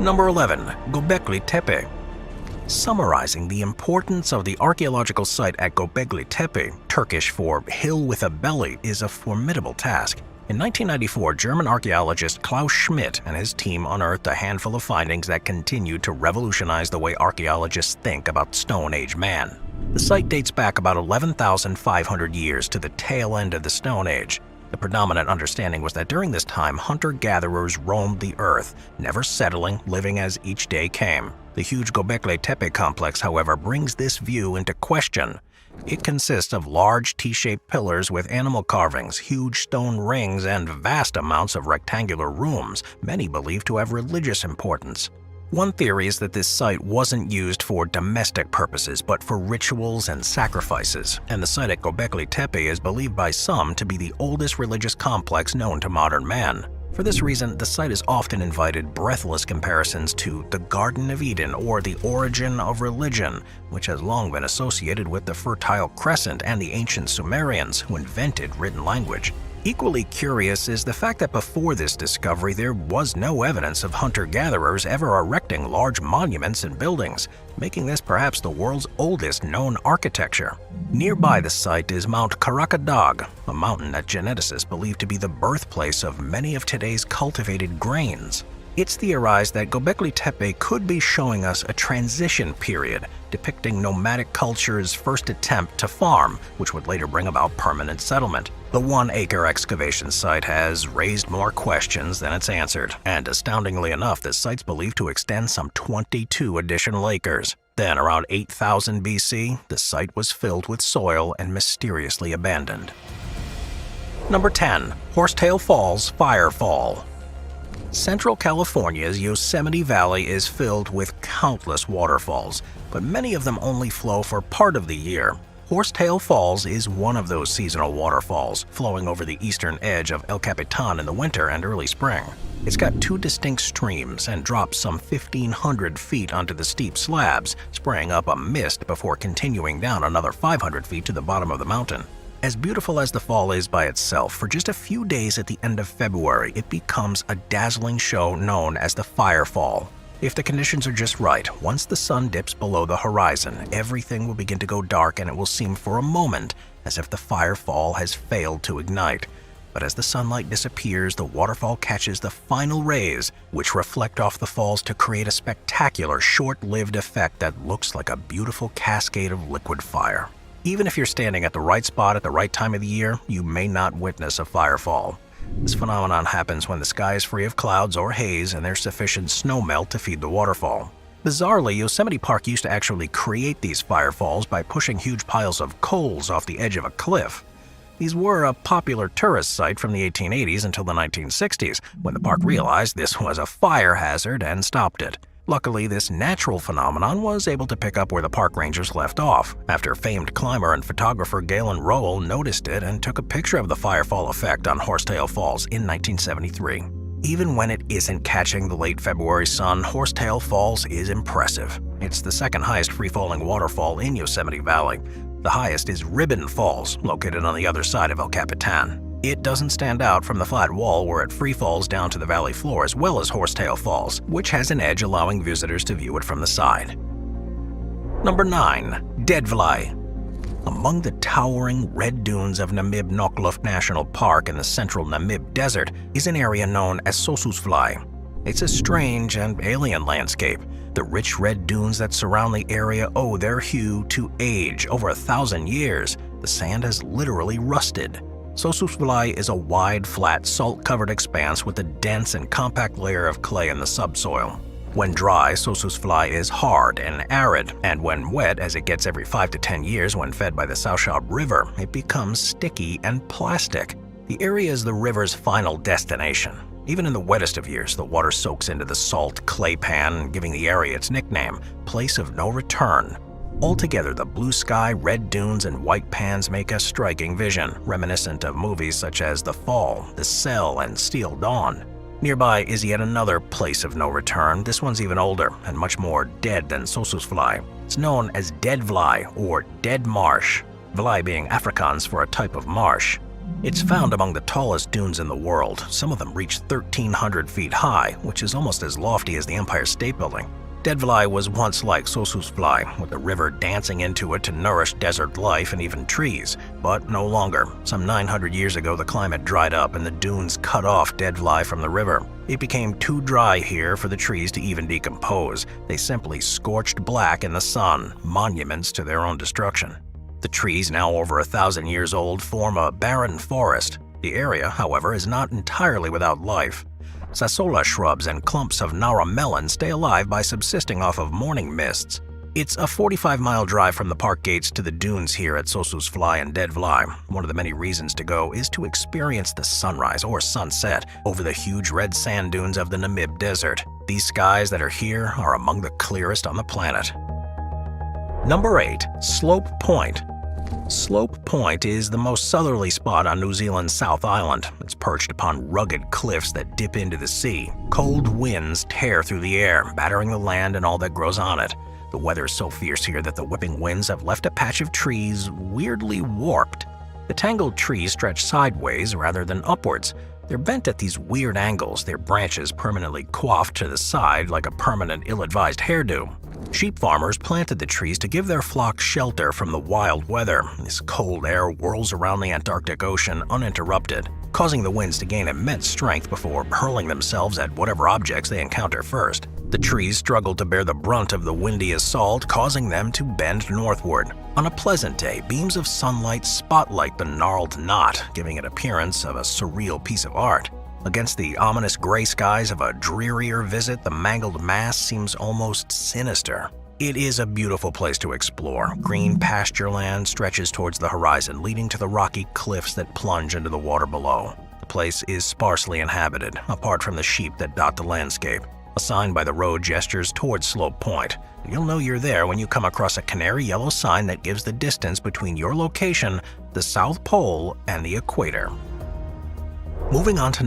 Number 11. Göbekli Tepe. Summarizing the importance of the archaeological site at Göbekli Tepe, Turkish for hill with a belly, is a formidable task. In 1994, German archaeologist Klaus Schmidt and his team unearthed a handful of findings that continue to revolutionize the way archaeologists think about Stone Age man. The site dates back about 11,500 years to the tail end of the Stone Age. The predominant understanding was that during this time, hunter-gatherers roamed the earth, never settling, living as each day came. The huge Göbekli Tepe complex, however, brings this view into question. It consists of large T-shaped pillars with animal carvings, huge stone rings, and vast amounts of rectangular rooms, many believed to have religious importance. One theory is that this site wasn't used for domestic purposes, but for rituals and sacrifices, and the site at Göbekli Tepe is believed by some to be the oldest religious complex known to modern man. For this reason, the site has often invited breathless comparisons to the Garden of Eden or the origin of religion, which has long been associated with the Fertile Crescent and the ancient Sumerians who invented written language. Equally curious is the fact that before this discovery there was no evidence of hunter-gatherers ever erecting large monuments and buildings, making this perhaps the world's oldest known architecture. Nearby the site is Mount Karakodag, a mountain that geneticists believe to be the birthplace of many of today's cultivated grains. It's theorized that Göbekli Tepe could be showing us a transition period, depicting nomadic culture's first attempt to farm, which would later bring about permanent settlement. The 1-acre excavation site has raised more questions than it's answered, and astoundingly enough, the site's believed to extend some 22 additional acres. Then, around 8000 BC, the site was filled with soil and mysteriously abandoned. Number 10. Horsetail Falls Fire Fall. Central California's Yosemite Valley is filled with countless waterfalls, but many of them only flow for part of the year. Horsetail Falls is one of those seasonal waterfalls, flowing over the eastern edge of El Capitan in the winter and early spring. It's got two distinct streams and drops some 1,500 feet onto the steep slabs, spraying up a mist before continuing down another 500 feet to the bottom of the mountain. As beautiful as the fall is by itself, for just a few days at the end of February, it becomes a dazzling show known as the Fire Fall. If the conditions are just right, once the sun dips below the horizon, everything will begin to go dark and it will seem for a moment as if the fire fall has failed to ignite. But as the sunlight disappears, the waterfall catches the final rays, which reflect off the falls to create a spectacular, short-lived effect that looks like a beautiful cascade of liquid fire. Even if you're standing at the right spot at the right time of the year, you may not witness a firefall. This phenomenon happens when the sky is free of clouds or haze and there's sufficient snowmelt to feed the waterfall. Bizarrely, Yosemite Park used to actually create these firefalls by pushing huge piles of coals off the edge of a cliff. These were a popular tourist site from the 1880s until the 1960s, when the park realized this was a fire hazard and stopped it. Luckily, this natural phenomenon was able to pick up where the park rangers left off, after famed climber and photographer Galen Rowell noticed it and took a picture of the firefall effect on Horsetail Falls in 1973. Even when it isn't catching the late February sun, Horsetail Falls is impressive. It's the second highest free-falling waterfall in Yosemite Valley. The highest is Ribbon Falls, located on the other side of El Capitan. It doesn't stand out from the flat wall where it free falls down to the valley floor, as well as Horsetail Falls, which has an edge allowing visitors to view it from the side. Number 9. Deadvlei. Among the towering red dunes of Namib Nokkluft National Park in the central Namib Desert is an area known as Sossusvlei. It's a strange and alien landscape. The rich red dunes that surround the area owe their hue to age. Over 1,000 years, the sand has literally rusted. Sossusvlei is a wide, flat, salt-covered expanse with a dense and compact layer of clay in the subsoil. When dry, Sossusvlei is hard and arid, and when wet, as it gets every 5 to 10 years when fed by the Sauschab River, it becomes sticky and plastic. The area is the river's final destination. Even in the wettest of years, the water soaks into the salt clay pan, giving the area its nickname, Place of No Return. Altogether, the blue sky, red dunes, and white pans make a striking vision, reminiscent of movies such as The Fall, The Cell, and Steel Dawn. Nearby is yet another place of no return. This one's even older and much more dead than Sossusvlei. It's known as Deadvlei or Dead Marsh, Vlei being Afrikaans for a type of marsh. It's found among the tallest dunes in the world. Some of them reach 1,300 feet high, which is almost as lofty as the Empire State Building. Deadvlei was once like Sossusvlei, with a river dancing into it to nourish desert life and even trees, but no longer. Some 900 years ago, the climate dried up and the dunes cut off Deadvlei from the river. It became too dry here for the trees to even decompose. They simply scorched black in the sun, monuments to their own destruction. The trees, now over 1,000 years old, form a barren forest. The area, however, is not entirely without life. Sassola shrubs and clumps of Nara melon stay alive by subsisting off of morning mists. It's a 45-mile drive from the park gates to the dunes here at Sossusvlei and Deadvlei. One of the many reasons to go is to experience the sunrise or sunset over the huge red sand dunes of the Namib Desert. These skies that are here are among the clearest on the planet. Number 8. Slope Point. Slope Point is the most southerly spot on New Zealand's South Island. It's perched upon rugged cliffs that dip into the sea. Cold winds tear through the air, battering the land and all that grows on it. The weather is so fierce here that the whipping winds have left a patch of trees weirdly warped. The tangled trees stretch sideways rather than upwards. They're bent at these weird angles, their branches permanently coiffed to the side like a permanent ill-advised hairdo. Sheep farmers planted the trees to give their flocks shelter from the wild weather. This cold air whirls around the Antarctic Ocean uninterrupted, causing the winds to gain immense strength before hurling themselves at whatever objects they encounter first. The trees struggle to bear the brunt of the windy assault, causing them to bend northward. On a pleasant day, beams of sunlight spotlight the gnarled knot, giving it appearance of a surreal piece of art. Against the ominous gray skies of a drearier visit, the mangled mass seems almost sinister. It is a beautiful place to explore. Green pasture land stretches towards the horizon, leading to the rocky cliffs that plunge into the water below. The place is sparsely inhabited, apart from the sheep that dot the landscape. A sign by the road gestures towards Slope Point. You'll know you're there when you come across a canary yellow sign that gives the distance between your location, the South Pole, and the equator. Moving on to